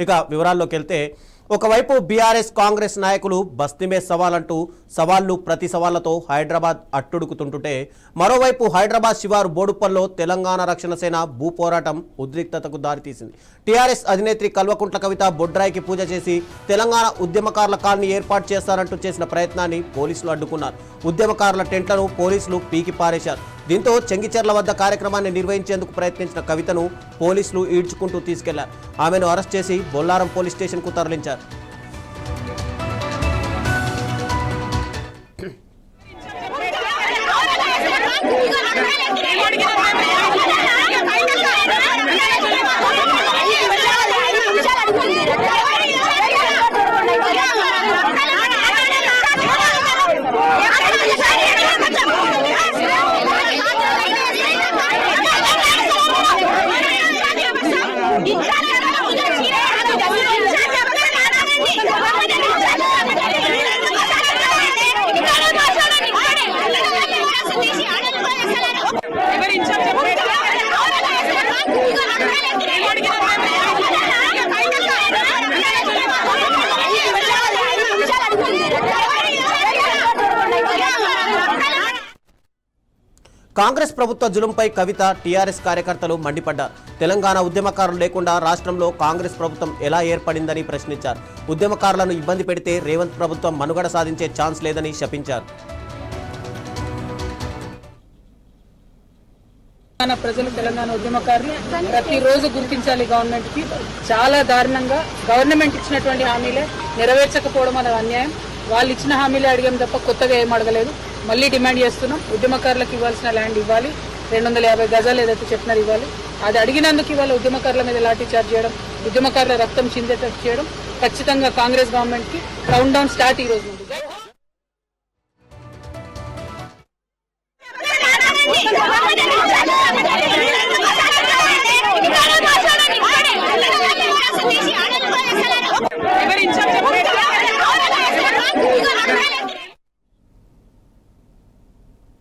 ఇక వివరాల్లోకి వెళ్తే ఒకవైపు బీఆర్ఎస్ కాంగ్రెస్ నాయకులు బస్తీమే సవాలంటూ సవాళ్లు ప్రతి సవాళ్లతో హైదరాబాద్ అట్టుడుకుతుంటుంటే మరోవైపు హైదరాబాద్ శివారు బోడుప్పల్లో తెలంగాణ రక్షణ సేన భూ పోరాటం ఉద్రిక్తతకు దారితీసింది. టీఆర్ఎస్ అధినేత్రి కల్వకుంట్ల కవిత బొడ్రాయికి పూజ చేసి తెలంగాణ ఉద్యమకారుల కాలనీ ఏర్పాటు చేస్తారంటూ చేసిన ప్రయత్నాన్ని పోలీసులు అడ్డుకున్నారు. ఉద్యమకారుల టెంట్లను పోలీసులు పీకి పారేశారు. దీంతో చెంగిచెర్ల వద్ద కార్యక్రమాన్ని నిర్వహించేందుకు ప్రయత్నించిన కవితను పోలీసులు ఈడ్చుకుంటూ తీసుకెళ్లారు. ఆమెను అరెస్ట్ చేసి బొల్లారం పోలీస్ స్టేషన్కు తరలించారు. కాంగ్రెస్ ప్రభుత్వ జులుంపై కవిత టీఆర్ఎస్ కార్యకర్తలు మండిపడ్డారు. తెలంగాణ ఉద్యమకారులు లేకుండా రాష్ట్రంలో కాంగ్రెస్ ప్రభుత్వం ఎలా ఏర్పడిందని ప్రశ్నించారు. ఉద్యమకారులను ఇబ్బంది పెడితే రేవంత్ ప్రభుత్వం మనుగడ సాధించే ఛాన్స్ లేదని శపించారు. ప్రజలు తెలంగాణ ఉద్యమకారులు ప్రతిరోజు గుర్తించాలి. గవర్నమెంట్కి చాలా దారుణంగా గవర్నమెంట్ ఇచ్చినటువంటి హామీలే నెరవేర్చకపోవడం అనేది అన్యాయం. వాళ్ళు ఇచ్చిన హామీలే అడిగాం తప్ప కొత్తగా ఏం అడగలేదు. మళ్ళీ డిమాండ్ చేస్తున్నాం, ఉద్యమకారులకు ఇవ్వాల్సిన ల్యాండ్ ఇవ్వాలి, 250 గజాలు ఏదైతే చెప్పినారు ఇవ్వాలి. అది అడిగినందుకు ఇవాళ ఉద్యమకారుల మీద లాఠీ చార్జ్ చేయడం, ఉద్యమకారుల రక్తం చిందేటట్టు చేయడం ఖచ్చితంగా కాంగ్రెస్ గవర్నమెంట్కి కౌంట్ డౌన్ స్టార్ట్ ఈ రోజు.